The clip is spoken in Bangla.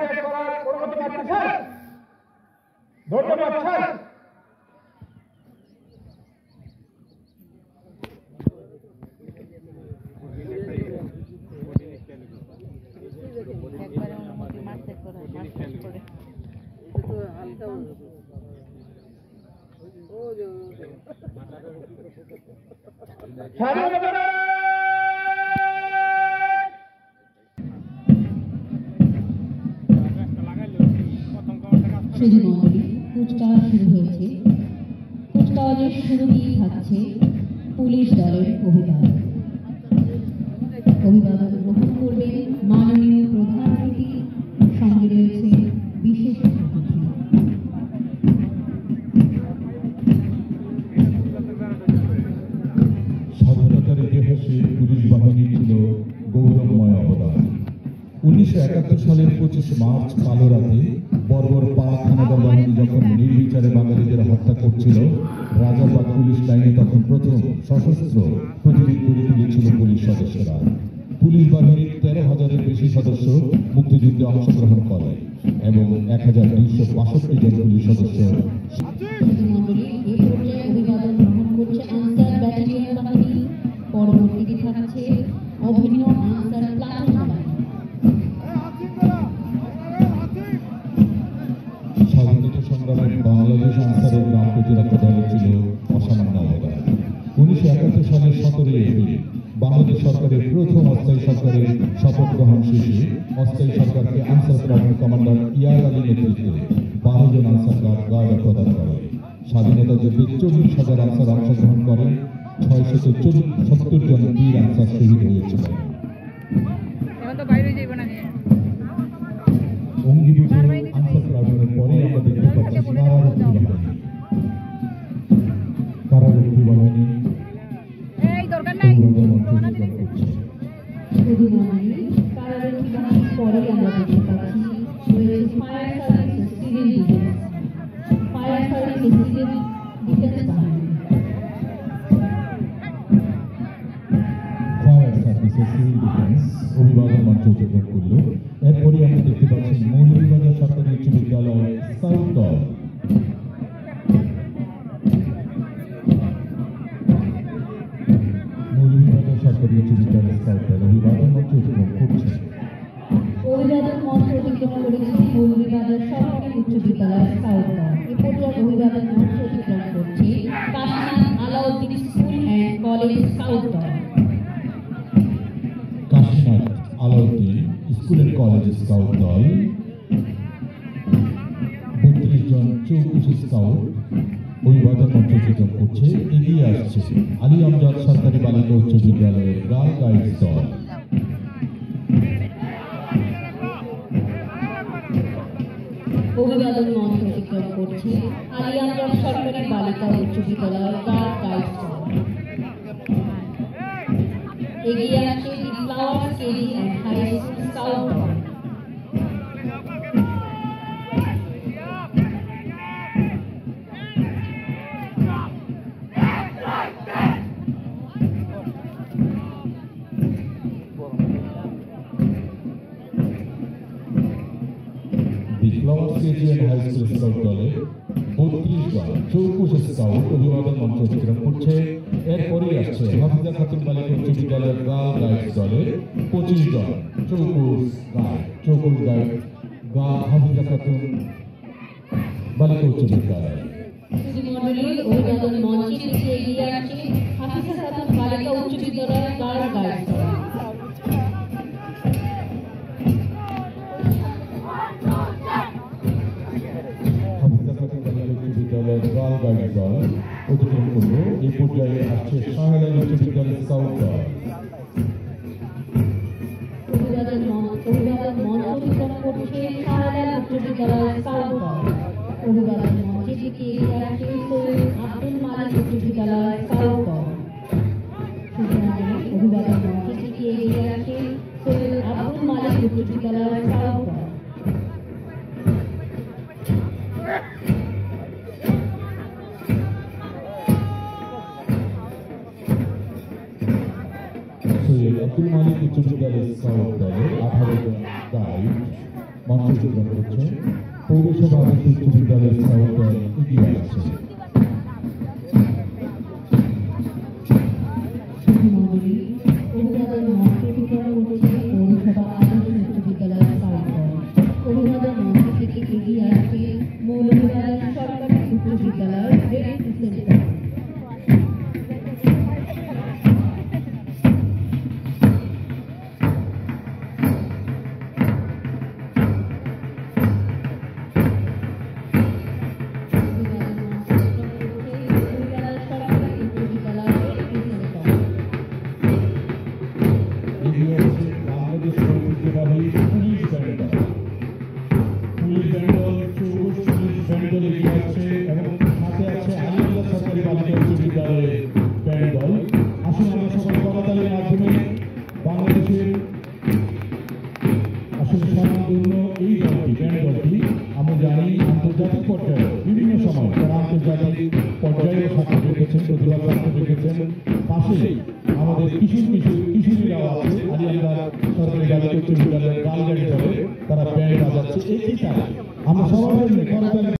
শেষ করার অনুমতি পাচ্ছেন? ধন্যবাদ স্যার। শুধু মন্ডলী কুচকাওয়াজ শুরু হয়েছে। কুচকাওয়াজের শুরুতেই থাকছে পুলিশ দলের অভিবাদন। অভিবাদন গ্রহণ করবেন মাননীয় প্রধান অতিথি, সঙ্গে রয়েছে বিশেষ অতিথি। স্বাধীনতার ইতিহাসে পুলিশ বাহিনী ছিল গৌরবময় অবদান। 1971 সালের 25 মার্চ কালো রাতে বর্বর পাক হানাদার বাহিনী যখন নির্বিচারে বাঙালিদের হত্যা করছিল, রাজারবাগ পুলিশ লাইনে তখন প্রথম সশস্ত্র প্রতিরোধ গড়ে তুলেছিল পুলিশ সদস্যরা। পুলিশ বাহিনীর 13,000-এর বেশি সদস্য মুক্তিযুদ্ধে অংশগ্রহণ করে এবং 1,262 জন পুলিশ সদস্য। অভিবাদন গ্রহণ করছে আনসার ব্যাটালিয়ন বাহিনী। পরবর্তীতে থাকছে অভিনয় আনসার প্লাটুন বাহিনী। স্বাধীনতা সংগ্রামে বাংলাদেশ আনসারের গ্রাম প্রতিরক্ষা দলের ছিল অসামান্য অবদান। 1971 সালের 17 এপ্রিল বাংলাদেশ সরকারের প্রথম অস্থায়ী সরকারের শপথ গ্রহণ শেষে অস্থায়ী সরকারকে আনসার প্লাটুন কমান্ডার ইয়াদ আলী নেতৃত্বে 12 জন আনসার গার্ড প্রদান করে। স্বাধীনতা যুদ্ধে 40,000 আনসার অংশগ্রহণ করে। 670 জন বীর আনসার শহীদ হয়েছিলেন। অঙ্গীভূত আনসার প্লাটুনের পরে আমরা দেখতে পাচ্ছি কারারক্ষী বাহিনী পরে আমরা দেখতে পাচ্ছি fire service civil defence, fire service civil defence বাহিনী। ফায়ার সার্ভিসের সিভিল ডিফেন্স অভিবাদন মঞ্চ অতিক্রম করল। এরপরে আমরা দেখতে পাচ্ছি মৌলভীবাজার সরকারি উচ্চ বিদ্যালয় স্কাউট দল। মৌলভীবাজার সরকারি উচ্চ বিদ্যালয় স্কাউট দল অভিবাদন মঞ্চ অতিক্রম করছে। অভিবাদন মঞ্চ অতিক্রম করেছে মৌলভীবাজার সরকারি উচ্চ বিদ্যালয় স্কাউট দল। এ পর্যায়ে অভিবাদন মঞ্চ অতিক্রম করছে Kashinath Alauddin school and college scout দল। Kashinath Alauddin school and college scout দল 32 জন চৌকুশ স্কাউট অভিবাদন মঞ্চ অতিক্রম করছে। এগিয়ে আসছে আলী আমজাদ সরকারি বালিকা উচ্চ বিদ্যালয়ের গার্ল গাইডস দল। অভিবাদন মঞ্চ অতিক্রম করছে আলী আমজাদ সরকারি বালিকা উচ্চ বিদ্যালয়ের গার্ল গাইডস দল। এগিয়ে আসছে the flowers KG and high school scout দল। Flowers KG and high school scout দলে 32 জন চৌকুশ স্কাউট অভিবাদন মঞ্চ অতিক্রম করছে। এরপরে আসছে হাফিজা খাতুন বালিকা উচ্চ বিদ্যালয়ের গার্ল গাইডস দলের 25 জন চৌকুশ গাইড হাফিজা খাতুন বালিকা উচ্চ বিদ্যালয়। অভিবাদন মঞ্চে এগিয়ে আসছে হাফিজা খাতুন বালিকা উচ্চ বিদ্যালয়ের গার্ল গাইডস দল। গার্ল গাইডস দল অতিক্রম করল। এই পর্যায়ে আসছে শাহজালাল উচ্চ বিদ্যালয় স্কাউট দল। অভিবাদন মঞ্চ অতিক্রম করছে শাহজালাল উচ্চ বিদ্যালয় স্কাউট দল। অভিবাদন মঞ্চে এগিয়ে আসছে সৈয়দ আব্দুল মালিক উচ্চ বিদ্যালয় স্কাউট দল। অভিবাদন মঞ্চে এগিয়ে আসছে সৈয়দ আব্দুল মালিক উচ্চ বিদ্যালয় স্কাউট দল। আব্দুল মালিক উচ্চ বিদ্যালয় স্কাউট দলের 18 জন গাইড মঞ্চ অংশগ্রহণ করছে। পৌরসভা আদর্শ উচ্চ বিদ্যালয়ের স্কাউট দল এগিয়ে আসছে। অভিবাদন মঞ্চ অতিক্রম করছে পৌরসভা আদর্শ উচ্চ বিদ্যালয়ের স্কাউট দল। অভিবাদন মঞ্চ থেকে এগিয়ে আসছে মৌলভীবাজার সরকারি উচ্চ বিদ্যালয়ের রেড ক্রিসেন্ট দল। এগিয়ে আসছে বাংলাদেশের ঐতিহ্যবাহী পুলিশ ব্যান্ড দল। পুলিশ ব্যান্ড দল চৌকুশ পুলিশ ব্যান্ড দল এগিয়ে আসছে এবং সাথে আছে আলিয়াল্লাহ সরকারি বালিকা উচ্চ বিদ্যালয়ের ব্যান্ড দল। আসুন আমরা সবাই করতালির মাধ্যমে বাংলাদেশের আসলে স্বনামধন্য এই দলটি ব্যান্ড দলটি আমরা জানি আন্তর্জাতিক পর্যায়ে বিভিন্ন সময় তারা আন্তর্জাতিক পর্যায়েও সাক্ষ্য রেখেছেন, প্রতিভা সাক্ষ্য রেখেছেন। পাশেই আমাদের কিশোরীরাও আছে আলিয়াল্লাহ সরকারি বালিকা উচ্চ বিদ্যালয়ের গালগাড়ি দলে, তারা ব্যান্ড বাজাচ্ছে। একই সাথে আমরা সবার জন্য করতালি